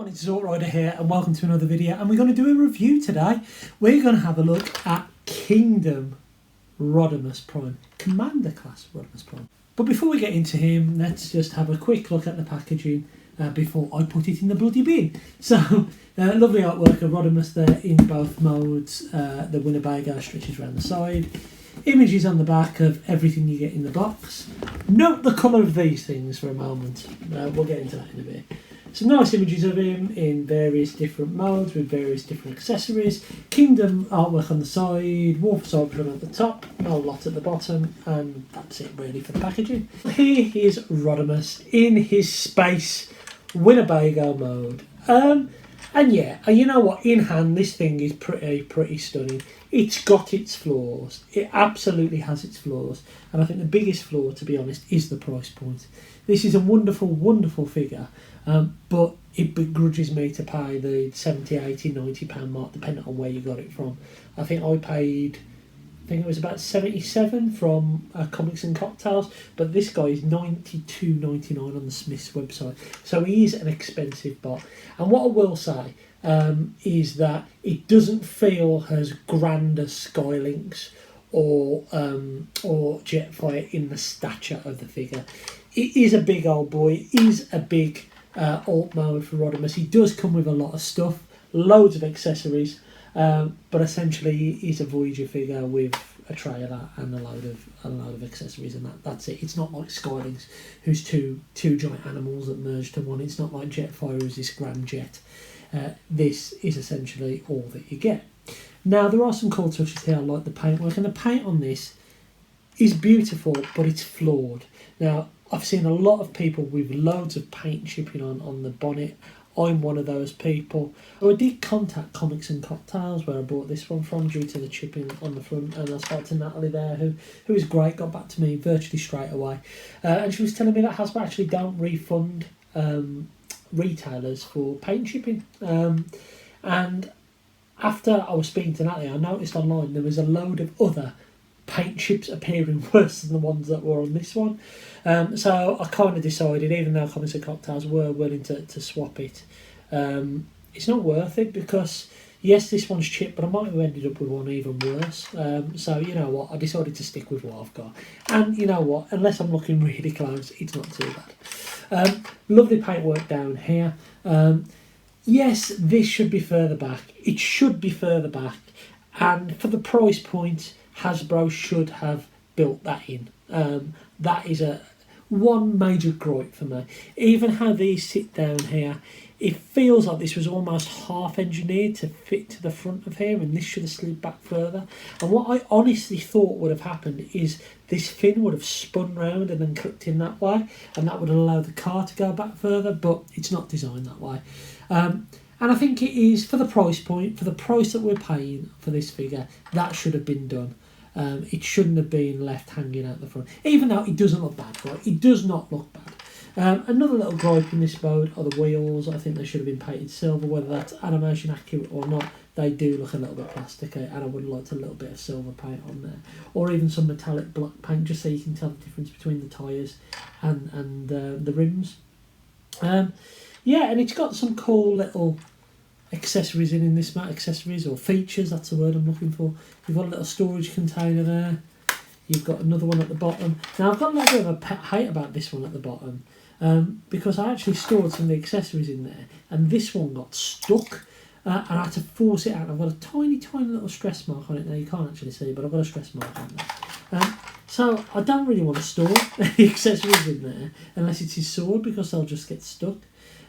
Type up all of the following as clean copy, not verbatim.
everyone, it's Rider here and welcome to another video, and we're going to do a review today. We're going to have a look at Kingdom Rodimus Prime, Commander class Rodimus Prime. But before we get into him, let's just have a quick look at the packaging before I put it in the bloody bin. So, lovely artwork of Rodimus there in both modes. The Winnebago stretches around the side. Images on the back of everything you get in the box. Note the colour of these things for a moment. We'll get into that in a bit. Some nice images of him in various different modes with various different accessories. Kingdom artwork on the side, Wolf Cybertron at the top, a lot at the bottom, and that's it really for the packaging. Here is Rodimus in his space Winnebago mode. And you know what, in hand this thing is pretty stunning. It's got its flaws. It absolutely has its flaws. And I think the biggest flaw, to be honest, is the price point. This is a wonderful, wonderful figure, but it begrudges me to pay the 70, 80, 90 pound mark, depending on where you got it from. I think it was about 77 from Comics and Cocktails, but this guy is $92.99 on the Smith's website. So he is an expensive bot. And what I will say is that it doesn't feel as grand as Skylinks or Jetfire in the stature of the figure. It is a big old boy. It is a big alt mode for Rodimus. He does come with a lot of stuff, loads of accessories, but essentially he's a Voyager figure with a trailer and a load of accessories, and that's it. It's not like Skylinks, who's two giant animals that merge to one. It's not like Jetfire, who's this grand jet. This is essentially all that you get. Now, there are some cool touches here, like the paintwork, and the paint on this is beautiful, but it's flawed. Now, I've seen a lot of people with loads of paint chipping on the bonnet. I'm one of those people. I did contact Comics and Cocktails, where I bought this one from, due to the chipping on the front, and I spoke to Natalie there, who is great, got back to me virtually straight away. And she was telling me that Hasbro actually don't refund retailers for paint chipping. And after I was speaking to Natalie, I noticed online there was a load of other paint chips appearing worse than the ones that were on this one. So I kind of decided, even though Comics and Cocktails were willing to swap it, it's not worth it, because yes, this one's chipped, but I might have ended up with one even worse. So you know what, I decided to stick with what I've got. And you know what, unless I'm looking really close, it's not too bad. Lovely paintwork down here. Yes, this should be further back. It should be further back. And for the price point, Hasbro should have built that in. That is one major gripe for me. Even how these sit down here, it feels like this was almost half engineered to fit to the front of here, and this should have slid back further. And what I honestly thought would have happened is this fin would have spun round and then clipped in that way, and that would allow the car to go back further, but it's not designed that way. And I think it is, for the price point, for the price that we're paying for this figure, that should have been done. It shouldn't have been left hanging out the front, even though it doesn't look bad, right? It does not look bad. Another little gripe in this mode are the wheels. I think they should have been painted silver, whether that's animation accurate or not. They do look a little bit plasticky, and I would have liked a little bit of silver paint on there, or even some metallic black paint, just so you can tell the difference between the tyres and the rims. Yeah, and it's got some cool little accessories in this map. Accessories or features, that's the word I'm looking for. You've got a little storage container there. You've got another one at the bottom. Now, I've got a little bit of a pet hate about this one at the bottom, because I actually stored some of the accessories in there, and this one got stuck, and I had to force it out. I've got a tiny little stress mark on it. Now, you can't actually see, but I've got a stress mark on there. So I don't really want to store the accessories in there unless it's his sword, because they'll just get stuck.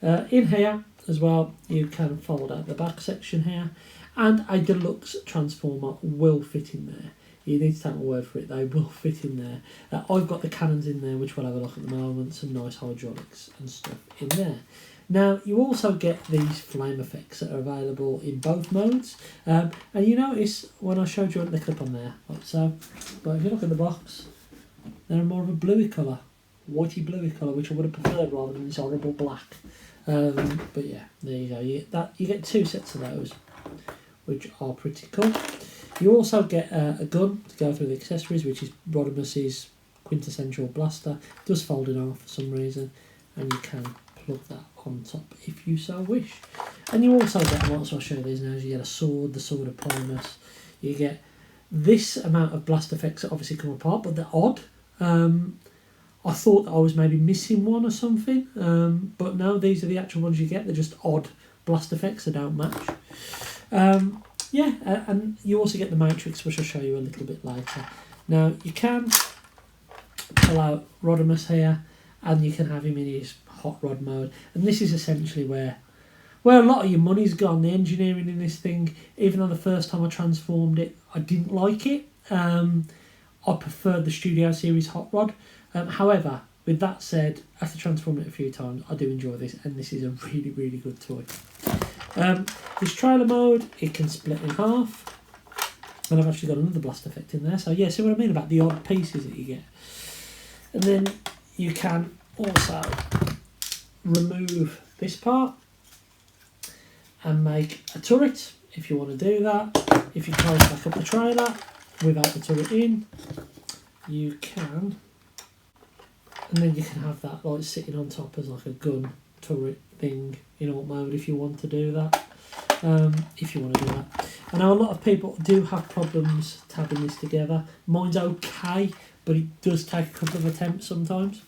In here as well, you can fold out the back section here, and a deluxe transformer will fit in there. You need to take my word for it, they will fit in there. I've got the cannons in there, which we'll have a look at the moment, some nice hydraulics and stuff in there. Now, you also get these flame effects that are available in both modes, and you notice when I showed you the clip on there, like so, but if you look at the box, they're more of a bluey colour, whitey bluey colour, which I would have preferred rather than this horrible black. But yeah, there you go. You get two sets of those, which are pretty cool. You also get a gun to go through the accessories, which is Rodimus's quintessential blaster. It does fold in half for some reason, and you can plug that on top if you so wish. And you also get, I might as well show you these now, you get a sword, the Sword of Primus. You get this amount of blast effects that obviously come apart, but they're odd. I thought that I was maybe missing one or something, but no, these are the actual ones you get. They're just odd blast effects that don't match. And you also get the Matrix, which I'll show you a little bit later. Now, you can pull out Rodimus here, and you can have him in his hot rod mode. And this is essentially where a lot of your money's gone, the engineering in this thing. Even though the first time I transformed it, I didn't like it. I preferred the Studio Series hot rod. However, with that said, after transforming it a few times, I do enjoy this, and this is a really, really good toy. This trailer mode, it can split in half, and I've actually got another blast effect in there. So yeah, see what I mean about the odd pieces that you get. And then you can also remove this part and make a turret if you want to do that. If you close back up the trailer without the turret in, you can. And then you can have that like sitting on top as like a gun turret thing in alt mode if you want to do that. If you want to do that. I know a lot of people do have problems tabbing this together. Mine's okay, but it does take a couple of attempts sometimes.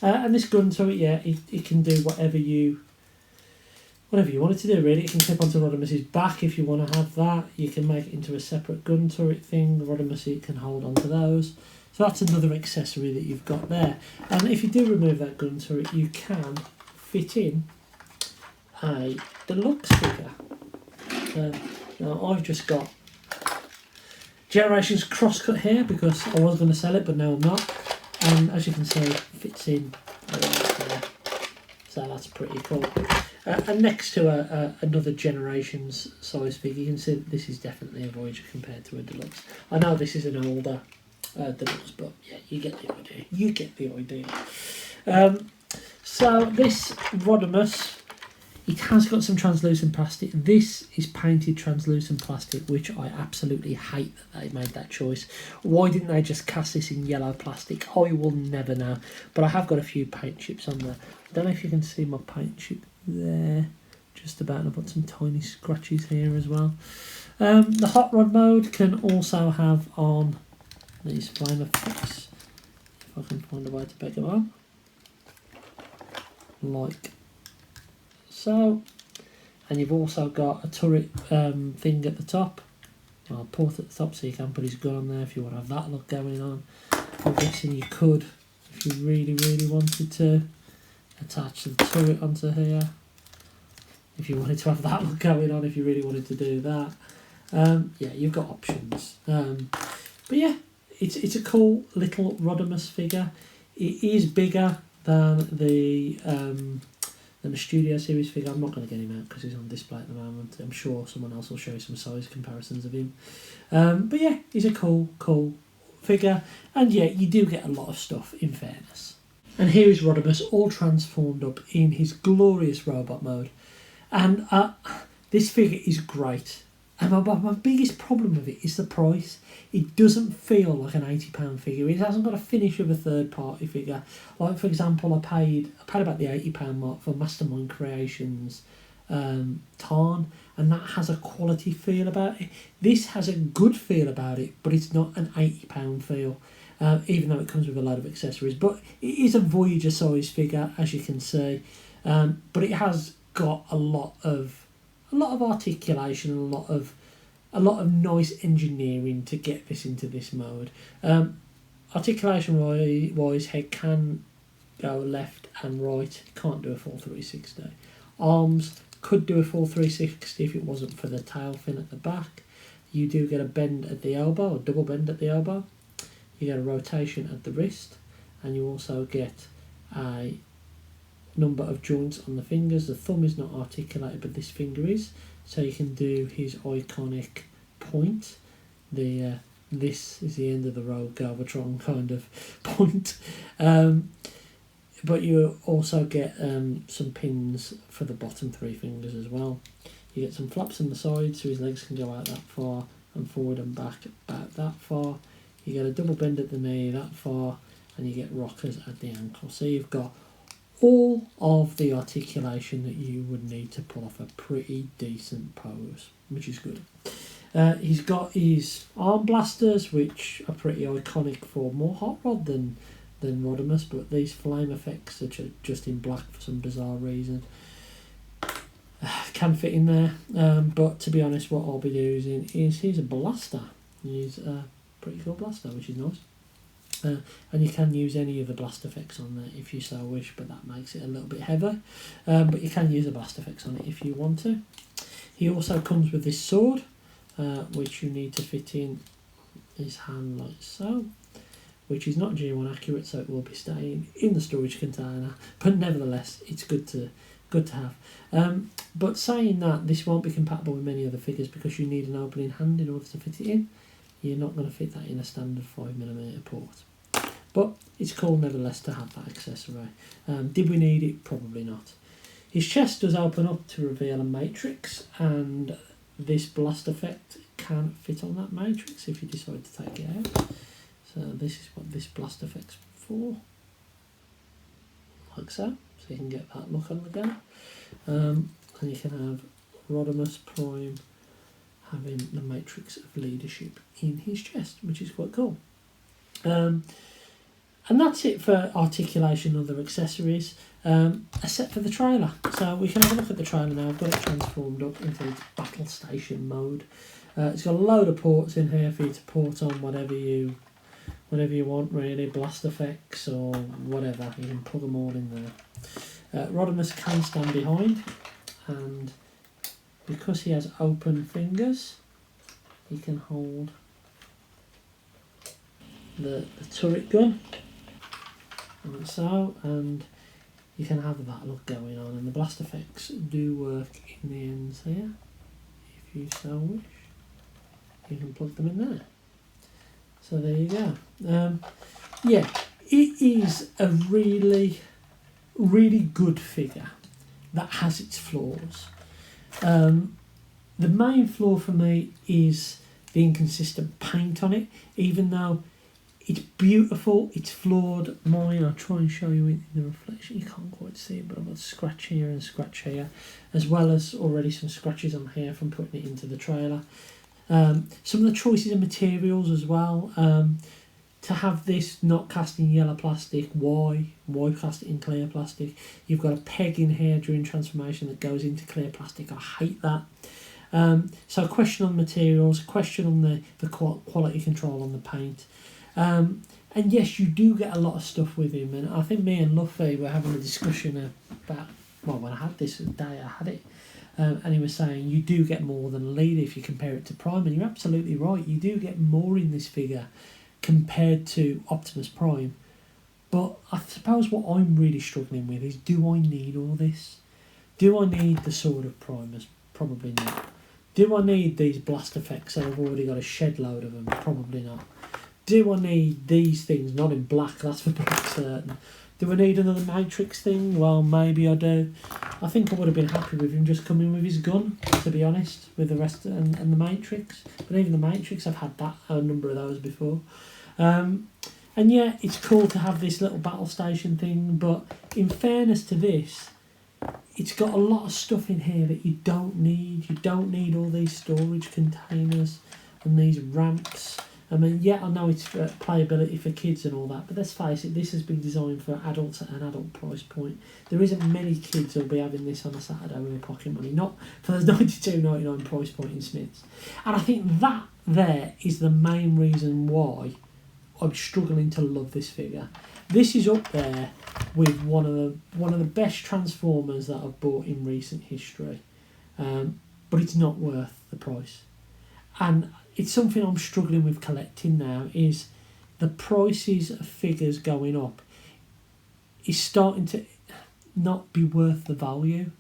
And this gun turret, yeah, it can do whatever you want it to do really. It can clip onto Rodimus's back if you want to have that. You can make it into a separate gun turret thing. Rodimus, it can hold onto those. So that's another accessory that you've got there. And if you do remove that gun turret, you can fit in a deluxe figure. Now I've just got Generations crosscut here because I was going to sell it, but now I'm not. And as you can see, it fits in right there. So that's pretty cool. And next to another Generations size figure, you can see that this is definitely a Voyager compared to a deluxe. I know this is an older deluxe, but yeah, you get the idea. You get the idea. So this Rodimus, it has got some translucent plastic. This is painted translucent plastic, which I absolutely hate that they made that choice. Why didn't they just cast this in yellow plastic? I will never know. But I have got a few paint chips on there. I don't know if you can see my paint chip there. Just about. And I've got some tiny scratches here as well. The hot rod mode can also have on these flame effects. If I can find a way to pick them on. Like so. And you've also got a turret thing at the top. Well, port at the top, so you can put his gun on there if you want to have that look going on. I'm guessing you could, if you really, really wanted to, attach the turret onto here. If you wanted to have that look going on, if you really wanted to do that. Yeah, you've got options. But yeah, it's a cool little Rodimus figure. It is bigger than the Studio Series figure. I'm not going to get him out because he's on display at the moment. I'm sure someone else will show you some size comparisons of him. But yeah, he's a cool figure. And yeah, you do get a lot of stuff, in fairness. And here is Rodimus all transformed up in his glorious robot mode. And this figure is great. And my biggest problem with it is the price. It doesn't feel like an £80 figure. It hasn't got a finish of a third-party figure. Like, for example, I paid about the £80 mark for Mastermind Creations Tarn, and that has a quality feel about it. This has a good feel about it, but it's not an £80 feel, even though it comes with a load of accessories. But it is a Voyager size figure, as you can see, but it has got a lot of articulation and a lot of nice engineering to get this into this mode. Articulation wise, head can go left and right. It can't do a full 360. Arms could do a full 360 if it wasn't for the tail fin at the back. You do get a bend at the elbow, or double bend at the elbow. You get a rotation at the wrist, and you also get a number of joints on the fingers. The thumb is not articulated, but this finger is, so you can do his iconic point. This is the end of the road Galvatron kind of point. But you also get some pins for the bottom three fingers as well. You get some flaps on the side, so his legs can go out that far, and forward and back about that far. You get a double bend at the knee that far, and you get rockers at the ankle. So you've got all of the articulation that you would need to pull off a pretty decent pose, which is good. He's got his arm blasters, which are pretty iconic for more Hot Rod than Rodimus, but these flame effects, which are just in black for some bizarre reason, can fit in there. But to be honest, what I'll be using is he's a blaster. He's a pretty cool blaster, which is nice. And you can use any of the blast effects on there if you so wish, but that makes it a little bit heavy. But you can use the blast effects on it if you want to. He also comes with this sword, which you need to fit in his hand like so, which is not G1 accurate, so it will be staying in the storage container. But nevertheless, it's good to have. But saying that, this won't be compatible with many other figures because you need an opening hand in order to fit it in. You're not going to fit that in a standard 5mm port. But it's cool nevertheless to have that accessory. Did we need it? Probably not. His chest does open up to reveal a matrix, and this blast effect can fit on that matrix if you decide to take it out. So this is what this blast effect's for. Like so. So you can get that look on the go. And you can have Rodimus Prime having the matrix of leadership in his chest, which is quite cool. And that's it for articulation and other accessories, except for the trailer. So we can have a look at the trailer now. I've got it transformed up into its battle station mode. It's got a load of ports in here for you to port on whatever you want, really, blast effects or whatever. You can plug them all in there. Rodimus can stand behind, and because he has open fingers, he can hold the turret gun, like so, and you can have that look going on, and the blast effects do work in the ends here. If you so wish, you can plug them in there. So there you go. Yeah, it is a really, really good figure that has its flaws. The main flaw for me is the inconsistent paint on it. Even though it's beautiful, it's flawed. Mine, I'll try and show you in the reflection. You can't quite see it, but I've got a scratch here and a scratch here, as well as already some scratches on here from putting it into the trailer. Some of the choices of materials as well. To have this not cast in yellow plastic, why cast it in clear plastic? You've got a peg in here during transformation that goes into clear plastic. I hate that. So question on materials, question on the quality control on the paint. And yes, you do get a lot of stuff with him, and I think me and Luffy were having a discussion about, well, when I had this the day I had it, and he was saying you do get more than a leader if you compare it to Prime, and you're absolutely right, you do get more in this figure compared to Optimus Prime. But I suppose what I'm really struggling with is, do I need all this? Do I need the Sword of Primus? Probably not. Do I need these blast effects? I've already got a shed load of them. Probably not. Do I need these things? Not in black, that's for black certain. Do I need another Matrix thing? Well, maybe I do. I think I would have been happy with him just coming with his gun, to be honest, with the rest and the Matrix. But even the Matrix, I've had that a number of those before. And yeah, it's cool to have this little battle station thing, but in fairness to this, it's got a lot of stuff in here that you don't need. You don't need all these storage containers and these ramps. I mean, yeah, I know it's for playability for kids and all that, but let's face it, this has been designed for adults at an adult price point. There isn't many kids who'll be having this on a Saturday with their pocket money, not for the $92.99 price point in Smiths. And I think that there is the main reason why I'm struggling to love this figure. This is up there with one of the best Transformers that I've bought in recent history, but it's not worth the price. And it's something I'm struggling with collecting now, is the prices of figures going up is starting to not be worth the value.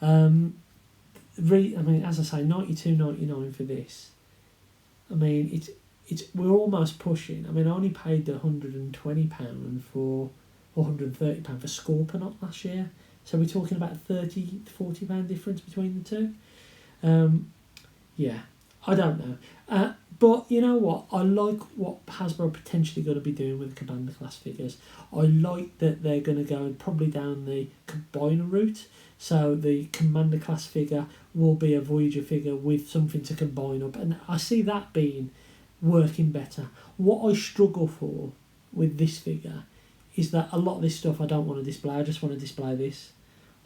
I mean, as I say, $92.99 for this. I mean, it's we're almost pushing. I mean, I only paid the £120 for, or £130 for Scorponok last year. So we're talking about £30 to £40 difference between the two. Yeah. I don't know. But you know what? I like what Hasbro are potentially going to be doing with the Commander class figures. I like that they're going to go probably down the combiner route. So the Commander class figure will be a Voyager figure with something to combine up. And I see that being working better. What I struggle for with this figure is that a lot of this stuff I don't want to display. I just want to display this.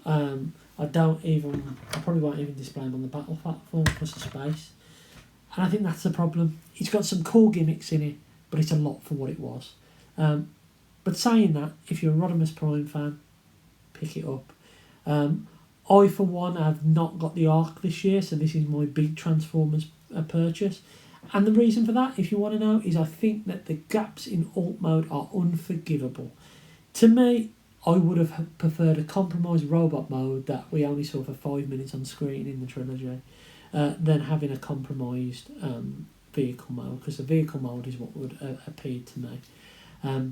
I probably won't even display him on the battle platform because of space. And I think that's the problem. It's got some cool gimmicks in it, but it's a lot for what it was. But saying that, if you're a Rodimus Prime fan, pick it up. I, for one, have not got the Arc this year, so this is my big Transformers purchase. And the reason for that, if you want to know, is I think that the gaps in alt mode are unforgivable. To me, I would have preferred a compromised robot mode that we only saw for 5 minutes on screen in the trilogy, than having a compromised vehicle mode, because the vehicle mode is what would appeal to me.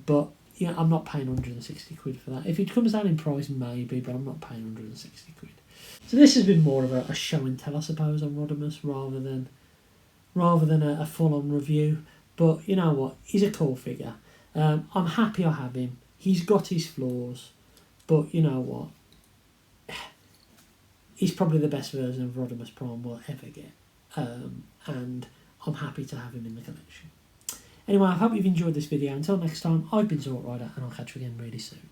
But yeah, I'm not paying 160 quid for that. If it comes down in price, maybe, but I'm not paying 160 quid. So this has been more of a show and tell, I suppose, on Rodimus rather than a full-on review. But you know what? He's a cool figure. I'm happy I have him. He's got his flaws, but you know what? He's probably the best version of Rodimus Prime we'll ever get. And I'm happy to have him in the collection. Anyway, I hope you've enjoyed this video. Until next time, I've been Zort Rider, and I'll catch you again really soon.